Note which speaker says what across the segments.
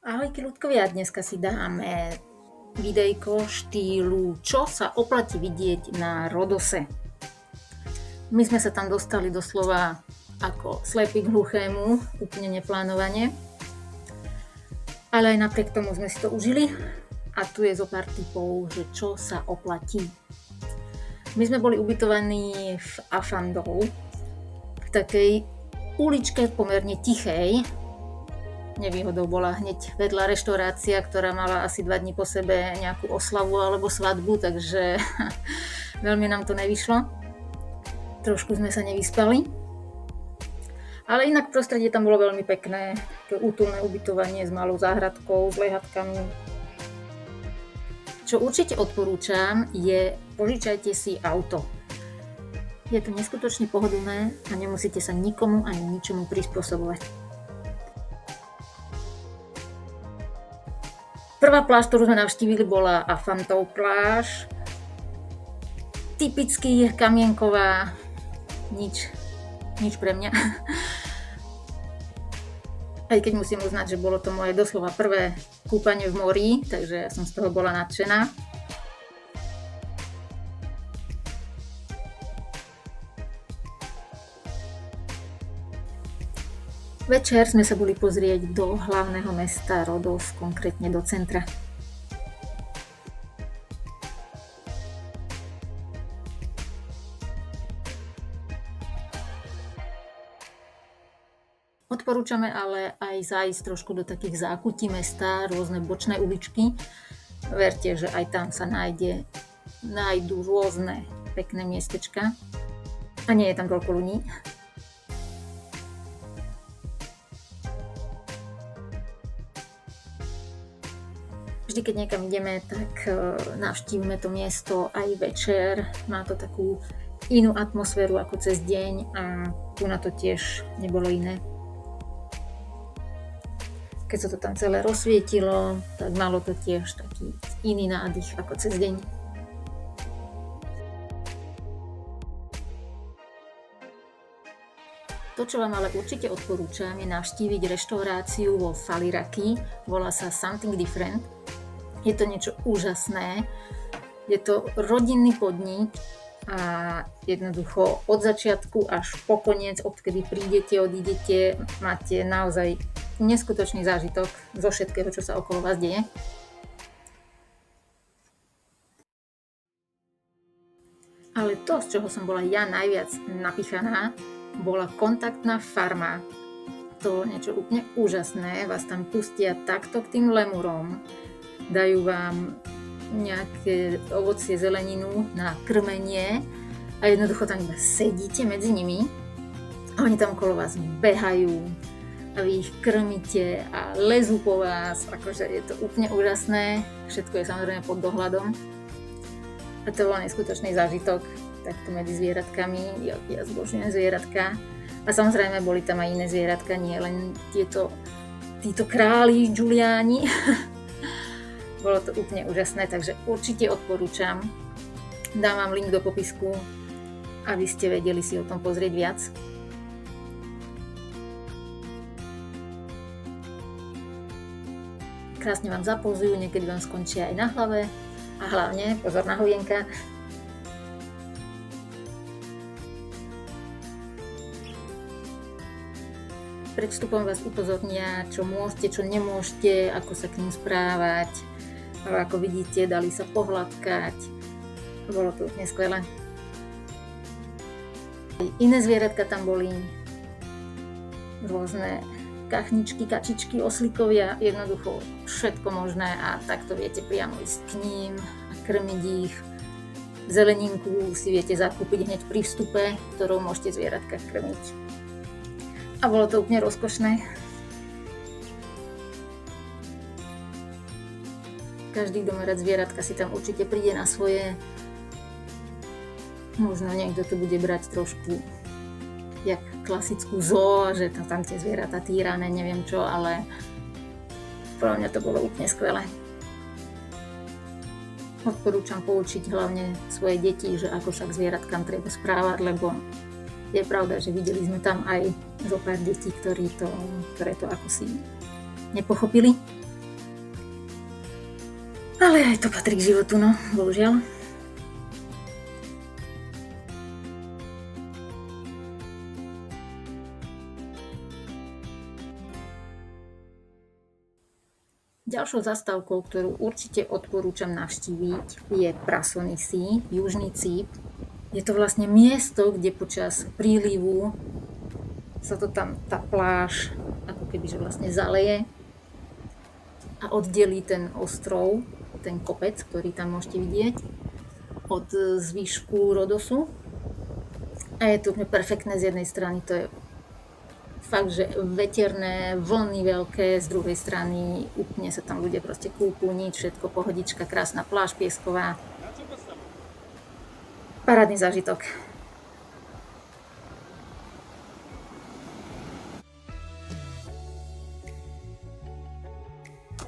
Speaker 1: Ahojky ľudkovia, dneska si dáme videjko štýlu Čo sa oplatí vidieť na Rodose. My sme sa tam dostali doslova ako slepý k hluchému, úplne neplánovane. Ale aj napriek tomu sme si to užili a tu je zo pár tipov, že čo sa oplatí. My sme boli ubytovaní v Afandou, v takej uličke pomerne tichej. Nevýhodou bola hneď vedľa reštaurácia, ktorá mala asi 2 dní po sebe nejakú oslavu alebo svadbu, takže veľmi nám to nevyšlo. Trošku sme sa nevyspali. Ale inak prostredie tam bolo veľmi pekné, to útulné ubytovanie s malou záhradkou, s lehatkami. Čo určite odporúčam je požičajte si auto. Je to neskutočne pohodlné a nemusíte sa nikomu ani ničomu prispôsobovať. Prvá pláž, ktorú sme navštívili, bola Afantov pláž. Typicky kamienková, nič pre mňa. Aj keď musím uznať, že bolo to moje doslova prvé kúpanie v mori, takže ja som z toho bola nadšená. Večer sme sa boli pozrieť do hlavného mesta Rodos, konkrétne do centra. Odporúčame ale aj zájsť trošku do takých zákutí mesta, rôzne bočné uličky. Verte, že aj tam sa nájdú rôzne pekné miestečka a nie je tam toľko ľudí. Vždy, keď niekam ideme, tak navštívime to miesto aj večer. Má to takú inú atmosféru ako cez deň a tu na to tiež nebolo iné. Keď sa to tam celé rozsvietilo, tak malo to tiež taký iný nádych ako cez deň. To, čo vám ale určite odporúčam, je navštíviť reštauráciu vo Faliraki, volá sa Something Different. Je to niečo úžasné, je to rodinný podnik a jednoducho od začiatku až po koniec, odkedy prídete, odídete, máte naozaj neskutočný zážitok zo všetkého, čo sa okolo vás deje. Ale to, z čoho som bola ja najviac napichaná, bola kontaktná farma. To niečo úplne úžasné, vás tam pustia takto k tým lemurom, dajú vám nejaké ovocie, zeleninu na krmenie a jednoducho tam iba sedíte medzi nimi a oni tam okolo vás behajú a vy ich krmíte a lezú po vás, akože je to úplne úžasné, všetko je samozrejme pod dohľadom a to bol neskutočný zážitok takto medzi zvieratkami, ja zbožňujem zvieratka a samozrejme boli tam aj iné zvieratka, nie len títo králi, Giuliani. Bolo to úplne úžasné, takže určite odporúčam. Dám vám link do popisku, aby ste vedeli si o tom pozrieť viac. Krásne vám zapouzujú, niekedy vám skončia aj na hlave a hlavne pozor na hovienka. Pred vstupom vás upozornia, čo môžete, čo nemôžete, ako sa k ním správať. A ako vidíte, dali sa pohľadkať. Bolo to úplne skvelé. Iné zvieratka tam boli. Rôzne kachničky, kačičky, oslíkovia, jednoducho všetko možné a takto viete priamo ísť k ním a krmiť ich. Zeleninku si viete zakúpiť hneď pri vstupe, ktorou môžete zvieratka krmiť. A bolo to úplne rozkošné. Každý, kto má rád zvieratka, si tam určite príde na svoje. Možno niekto to bude brať trošku jak klasickú zoo, že tam tie zvieratá týrané, neviem čo, ale pre mňa to bolo úplne skvelé. Odporúčam poučiť hlavne svoje deti, že ako sa k zvieratkám treba správať, lebo je pravda, že videli sme tam aj zo pár detí, ktoré to ako si nepochopili. Ale aj to patrí k životu, no, bohužiaľ. Ďalšou zastávkou, ktorú určite odporúčam navštíviť, je Prasonysi, južný Cíp. Je to vlastne miesto, kde počas prílivu sa to tam tá pláž ako keby že vlastne zaleje a oddelí ten ostrov, ten kopec, ktorý tam môžete vidieť, od zvyšku Rodosu. A je to úplne perfektné z jednej strany, to je fakt, že veterné, vlny veľké, z druhej strany úplne sa tam ľudia proste kúpu, nič, všetko pohodička, krásna pláž piesková. Parádny zážitok.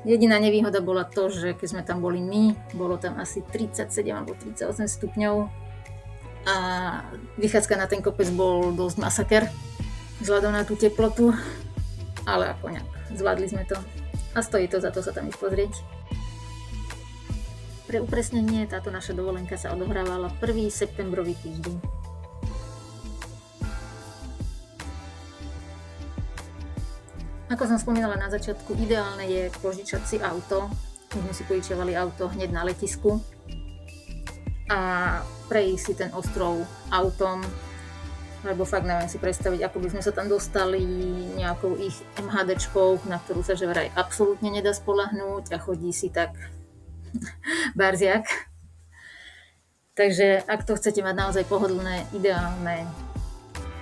Speaker 1: Jediná nevýhoda bola to, že keď sme tam boli my, bolo tam asi 37 alebo 38 stupňov a vychádzka na ten kopec bol dosť masaker vzhľadom na tú teplotu, ale ako nejak zvládli sme to a stojí to za to sa tam ísť pozrieť. Pre upresnenie, táto naša dovolenka sa odohrávala 1. septembrový týždeň. Ako som spomínala na začiatku, ideálne je požičať si auto. My sme si požičiavali auto hneď na letisku a prejsť si ten ostrov autom, lebo fakt neviem si predstaviť, ako by sme sa tam dostali nejakou ich MHDčkou, na ktorú sa že vraj absolútne nedá spoľahnúť a chodí si tak barziak. Takže ak to chcete mať naozaj pohodlné, ideálne,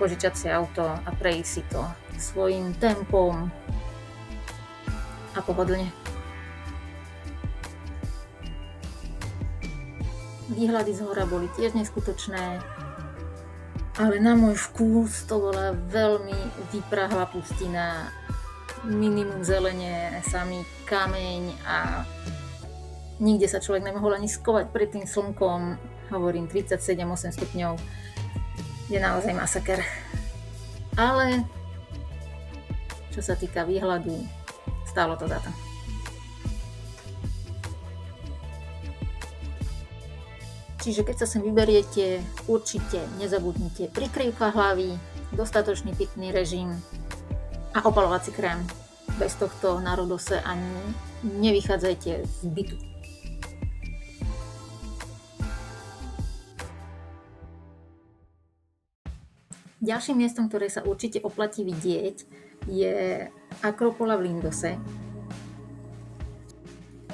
Speaker 1: požičať si auto a prejsť si to svojím tempom a pohodlne. Výhľady z hora boli tiež neskutočné, ale na môj vkus to bola veľmi vyprahlá pustina, minimum zelene, samý kameň a nikde sa človek nemohol ani skovať pred tým slnkom. Hovorím, 37-8 stupňov je naozaj masaker. Ale čo sa týka výhľadu, stálo to za to. Čiže keď sa sem vyberiete, určite nezabudnite prikrývka hlavy, dostatočný pitný režim a opalovací krém. Bez tohto na Rodose ani nevychádzajte z bytu. Ďalším miestom, ktoré sa určite oplatí vidieť, je Akropola v Lindose.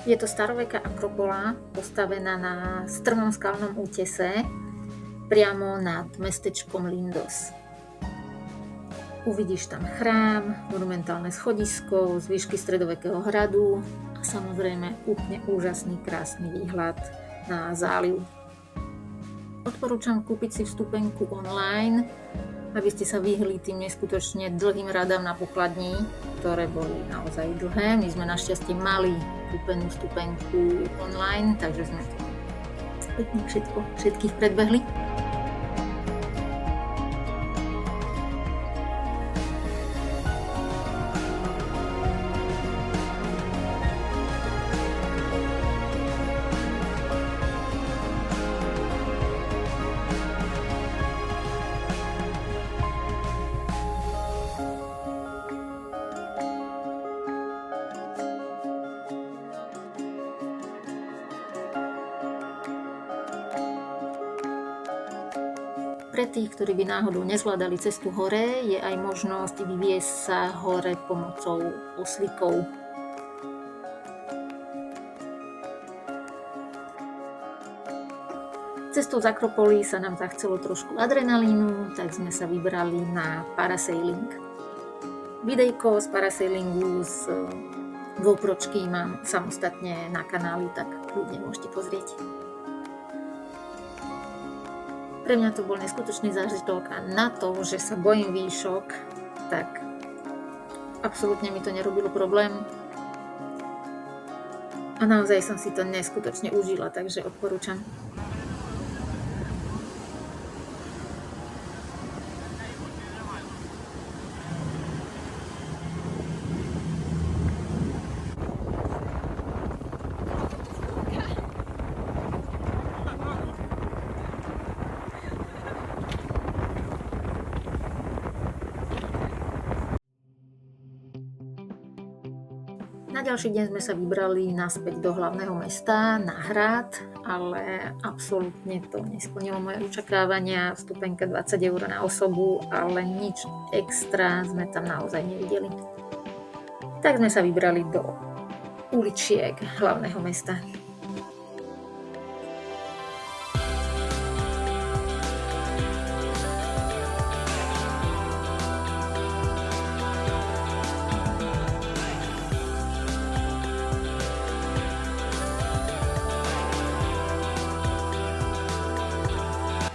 Speaker 1: Je to staroveká akropola postavená na strmom skalnom útese priamo nad mestečkom Lindos. Uvidíš tam chrám, monumentálne schodisko, zvyšky stredovekého hradu a samozrejme úplne úžasný, krásny výhľad na záliv. Odporúčam kúpiť si vstupenku online, aby ste sa vyhli tým neskutočne dlhým radám na pokladni, ktoré boli naozaj dlhé. My sme našťastie mali kúpenú vstupenku online, takže sme to pekne všetkých predbehli. Pre tých, ktorí by náhodou nezvládali cestu hore, je aj možnosť vyviesť sa hore pomocou oslíkov. Cestou z Akropoly sa nám zachcelo trošku adrenalínu, tak sme sa vybrali na parasailing. Videjko z parasailingu z GoPročky mám samostatne na kanáli, tak kľudne môžete pozrieť. Pre mňa to bol neskutočný zážitok a na to, že sa bojím výšok, tak absolútne mi to nerobilo problém. A naozaj som si to neskutočne užila, takže odporúčam. Na ďalší deň sme sa vybrali naspäť do hlavného mesta, na hrad, ale absolútne to nesplnilo moje očakávania. Vstupenka 20 eur na osobu, ale nič extra sme tam naozaj nevideli. Tak sme sa vybrali do uličiek hlavného mesta.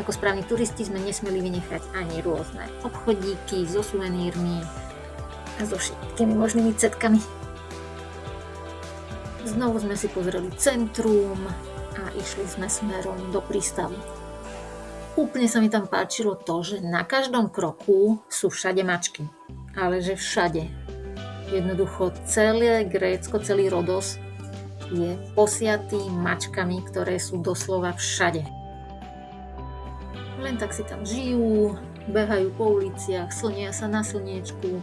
Speaker 1: Ako správni turisti sme nesmeli vynechať ani rôzne obchodíky so suvenírmi a so všetkými možnými cetkami. Znovu sme si pozreli centrum a išli sme smerom do prístavu. Úplne sa mi tam páčilo to, že na každom kroku sú všade mačky. Ale že všade. Jednoducho celé Grécko, celý Rodos je posiatý mačkami, ktoré sú doslova všade. Len tak si tam žijú, behajú po uliciach, slnia sa na slniečku.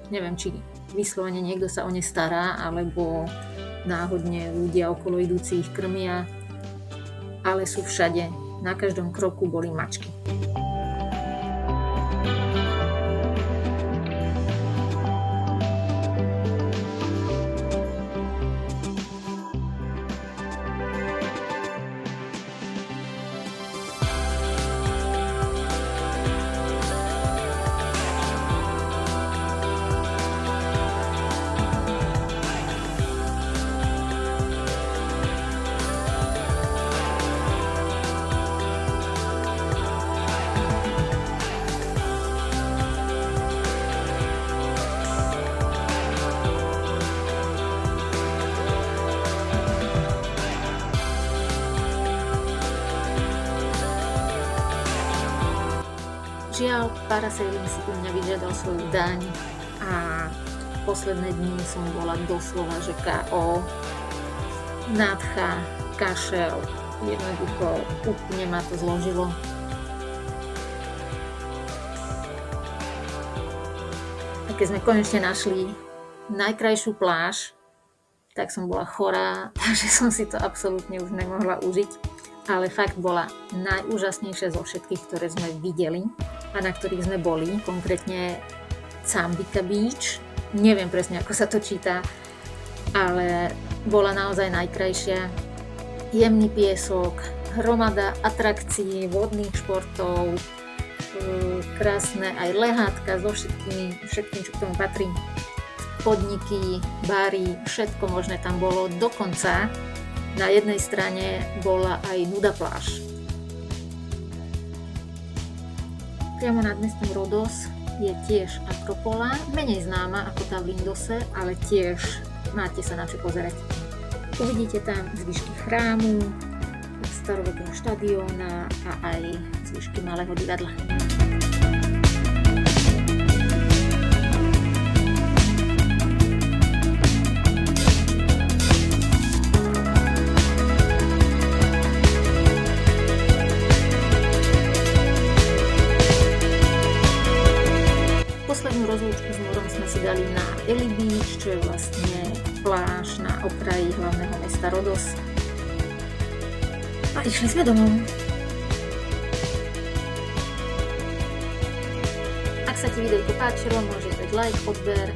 Speaker 1: Neviem, či vyslovene niekto sa o ne stará, alebo náhodne ľudia okolo idúci ich krmia. Ale sú všade, na každom kroku boli mačky. Žiaľ, parasailing si u mňa vyžiadal svoju daň a posledné dni som bola doslova, že KO, nádcha, kašel, jednoducho úplne ma to zložilo. A keď sme konečne našli najkrajšiu pláž, tak som bola chorá, takže som si to absolútne už nemohla užiť. Ale fakt bola najúžasnejšia zo všetkých, ktoré sme videli a na ktorých sme boli, konkrétne Zambika Beach. Neviem presne, ako sa to číta, ale bola naozaj najkrajšia. Jemný piesok, hromada atrakcií, vodných športov, krásne aj lehátka so všetkým, čo k tomu patrí. Podniky, bary, všetko možné tam bolo. Dokonca na jednej strane bola aj nuda pláž. Priamo nad mestom Rodos je tiež Akropola, menej známa ako tá v Lindose, ale tiež máte sa na čo pozerať. Uvidíte tam zvyšky chrámu, starovekého štadióna a aj zvyšky malého divadla. Poslednú rozlúčku s morom sme si dali na Eli Beach, čo je vlastne pláž na okraji hlavného mesta Rodos. A išli sme domov. Ak sa ti videjko páčilo, môžeš dať like, odber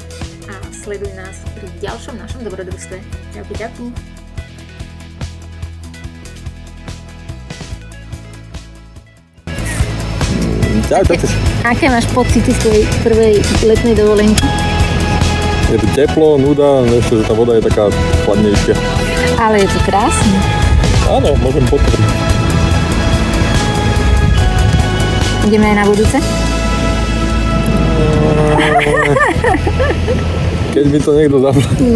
Speaker 1: a sleduj nás pri ďalšom našom dobrodružstve. Čauky, čauky.
Speaker 2: Čau, čo chceš?
Speaker 1: Aké máš pocity z tvojej prvej letnej dovolenky?
Speaker 2: Je tu teplo, nuda, ešte, že tá voda je taká chladnejšia.
Speaker 1: Ale je to krásne.
Speaker 2: Áno, môžem potvrdiť.
Speaker 1: Ideme aj na budúce?
Speaker 2: Keď mi to niekto zaplatí.